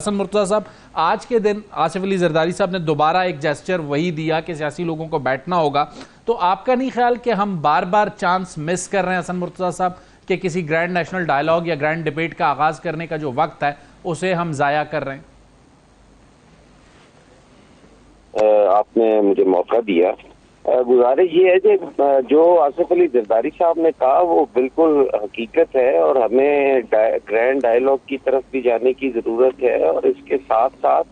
حسن مرتضیٰ صاحب، آج کے دن آصف علی زرداری صاحب نے دوبارہ ایک جیسچر وہی دیا کہ سیاسی لوگوں کو بیٹھنا ہوگا، تو آپ کا نہیں خیال کہ ہم بار بار چانس مس کر رہے ہیں حسن مرتضیٰ صاحب کہ کسی گرینڈ نیشنل ڈائیلاگ یا گرینڈ ڈیبیٹ کا آغاز کرنے کا جو وقت ہے اسے ہم ضائع کر رہے ہیں؟ آپ نے مجھے موقع دیا. گزارش یہ ہے کہ جو آصف علی زرداری صاحب نے کہا وہ بالکل حقیقت ہے، اور ہمیں گرینڈ ڈائیلاگ کی طرف بھی جانے کی ضرورت ہے، اور اس کے ساتھ ساتھ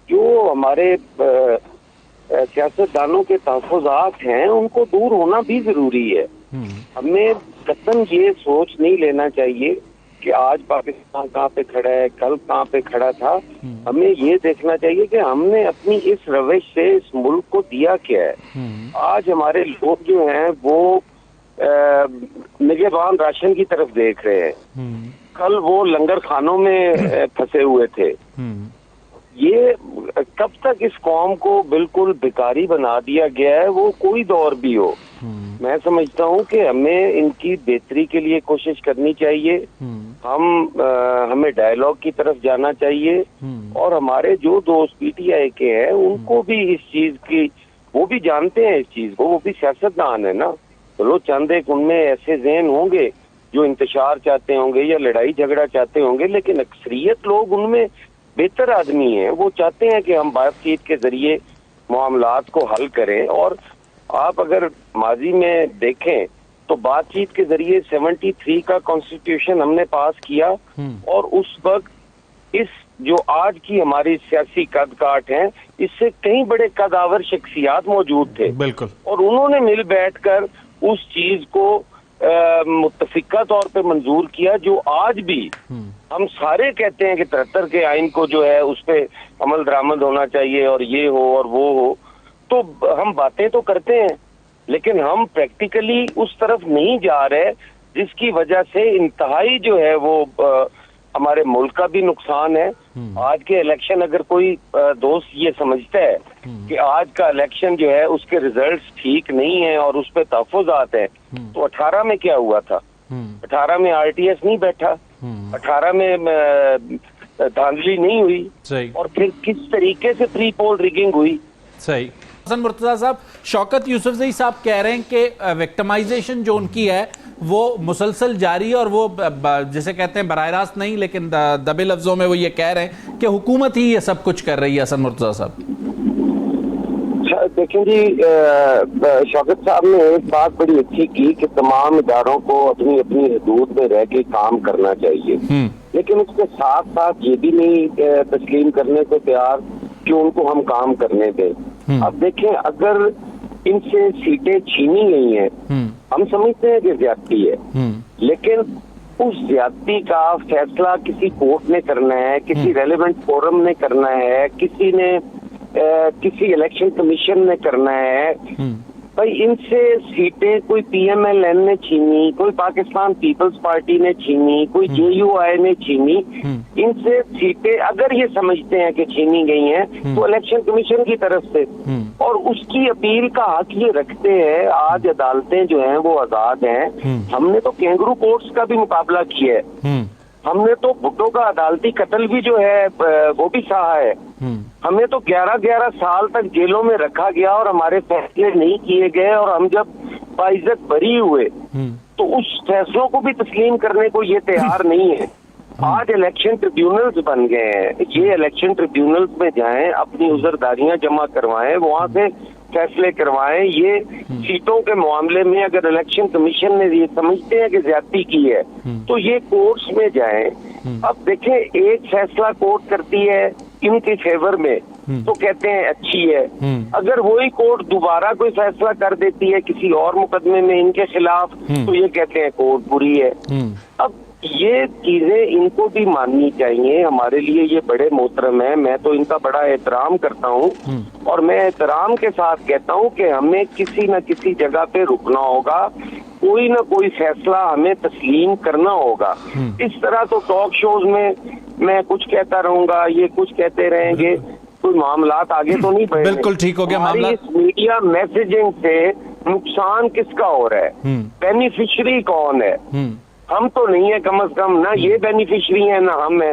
جو ہمارے سیاستدانوں کے تحفظات ہیں ان کو دور ہونا بھی ضروری ہے. ہمیں قطعاً یہ سوچ نہیں لینا چاہیے کہ آج پاکستان کہاں پہ کھڑا ہے، کل کہاں پہ کھڑا تھا. ہمیں یہ دیکھنا چاہیے کہ ہم نے اپنی اس روش سے اس ملک کو دیا کیا ہے. آج ہمارے لوگ جو ہیں وہ نگہبان راشن کی طرف دیکھ رہے ہیں، کل وہ لنگر خانوں میں پھنسے ہوئے تھے. یہ کب تک اس قوم کو بالکل بھکاری بنا دیا گیا ہے، وہ کوئی دور بھی ہو. میں سمجھتا ہوں کہ ہمیں ان کی بہتری کے لیے کوشش کرنی چاہیے. ہمیں ڈائیلاگ کی طرف جانا چاہیے، اور ہمارے جو دوست پی ٹی آئی کے ہیں ان کو بھی اس چیز کی، وہ بھی جانتے ہیں اس چیز کو، وہ بھی سیاستدان ہے نا. چلو چند ایک ان میں ایسے ذہن ہوں گے جو انتشار چاہتے ہوں گے یا لڑائی جھگڑا چاہتے ہوں گے، لیکن اکثریت لوگ ان میں بہتر آدمی ہیں. وہ چاہتے ہیں کہ ہم بات چیت کے ذریعے معاملات کو حل کریں. اور آپ اگر ماضی میں دیکھیں تو بات چیت کے ذریعے 73 کا کانسٹیٹیوشن ہم نے پاس کیا، اور اس وقت اس جو آج کی ہماری سیاسی قد کاٹ ہیں اس سے کئی بڑے قدآور شخصیات موجود تھے، بالکل، اور انہوں نے مل بیٹھ کر اس چیز کو متفقہ طور پہ منظور کیا. جو آج بھی ہم سارے کہتے ہیں کہ 73 کے آئین کو جو ہے اس پہ عمل درآمد ہونا چاہیے اور یہ ہو اور وہ ہو، تو ہم باتیں تو کرتے ہیں لیکن ہم پریکٹیکلی اس طرف نہیں جا رہے، جس کی وجہ سے انتہائی جو ہے وہ ہمارے ملک کا بھی نقصان ہے. آج کے الیکشن اگر کوئی دوست یہ سمجھتا ہے کہ آج کا الیکشن جو ہے اس کے ریزلٹس ٹھیک نہیں ہیں اور اس پہ تحفظات ہیں، تو 18 میں کیا ہوا تھا؟ 18 میں آر ٹی ایس نہیں بیٹھا، 18 میں دھاندلی نہیں ہوئی، اور پھر کس طریقے سے پری پول ریگنگ ہوئی. صحیح. حسن مرتضیٰ صاحب، شوکت یوسفزئی صاحب کہہ رہے ہیں کہ وکٹمائزیشن جو ان کی ہے وہ مسلسل جاری ہے، اور وہ جسے کہتے ہیں براہ راست نہیں لیکن دبے لفظوں میں وہ یہ کہہ رہے ہیں کہ حکومت ہی یہ سب کچھ کر رہی ہے. حسن مرتضیٰ صاحب دیکھیں جی، شوکت صاحب نے ایک بات بڑی اچھی کی کہ تمام اداروں کو اپنی اپنی حدود میں رہ کے کام کرنا چاہیے، لیکن اس کے ساتھ ساتھ یہ بھی نہیں تسلیم کرنے کو تیار کہ ان کو ہم کام کرنے دیں. اب دیکھیں، اگر ان سے سیٹیں چھینی گئی ہیں، ہم سمجھتے ہیں کہ زیادتی ہے، لیکن اس زیادتی کا فیصلہ کسی کورٹ نے کرنا ہے، کسی ریلیونٹ فورم نے کرنا ہے، کسی الیکشن کمیشن نے کرنا ہے. بھائی ان سے سیٹیں کوئی پی ایم ایل این نے چھینی، کوئی پاکستان پیپلز پارٹی نے چھینی، کوئی جے یو آئی نے چھینی. ان سے سیٹیں اگر یہ سمجھتے ہیں کہ چھینی گئی ہیں تو الیکشن کمیشن کی طرف سے، اور اس کی اپیل کا حق یہ رکھتے ہیں. آج عدالتیں جو ہیں وہ آزاد ہیں. ہم نے تو کینگرو کورٹس کا بھی مقابلہ کیا ہے، ہم نے تو بھٹو کا عدالتی قتل بھی جو ہے وہ بھی سہا ہے. ہمیں تو 11 سال تک جیلوں میں رکھا گیا اور ہمارے فیصلے نہیں کیے گئے، اور ہم جب باعزت بری ہوئے تو اس فیصلوں کو بھی تسلیم کرنے کو یہ تیار نہیں ہے. آج الیکشن ٹریبیونلز بن گئے ہیں. یہ الیکشن ٹریبیونلز میں جائیں، اپنی عذرداریاں جمع کروائیں، وہاں سے فیصلے کروائیں. یہ سیٹوں کے معاملے میں اگر الیکشن کمیشن نے یہ سمجھتے ہیں کہ زیادتی کی ہے تو یہ کورٹس میں جائیں. اب دیکھیں، ایک فیصلہ کورٹ کرتی ہے ان کے فیور میں تو کہتے ہیں اچھی ہے، اگر وہی کورٹ دوبارہ کوئی فیصلہ کر دیتی ہے کسی اور مقدمے میں ان کے خلاف تو یہ کہتے ہیں کورٹ بری ہے. اب یہ چیزیں ان کو بھی ماننی چاہیے. ہمارے لیے یہ بڑے محترم ہیں، میں تو ان کا بڑا احترام کرتا ہوں، اور میں احترام کے ساتھ کہتا ہوں کہ ہمیں کسی نہ کسی جگہ پہ رکنا ہوگا، کوئی نہ کوئی فیصلہ ہمیں تسلیم کرنا ہوگا. اس طرح تو ٹاک شوز میں کچھ کہتا رہوں گا، یہ کچھ کہتے رہیں گے، کوئی معاملات آگے تو نہیں بڑھیں گے. بالکل ٹھیک ہو گیا. ہماری اس میڈیا میسیجنگ سے نقصان کس کا ہو رہا ہے؟ بینیفیشری کون ہے؟ ہم تو نہیں ہے، کم از کم نہ یہ بینیفیشری ہیں نہ ہم ہیں.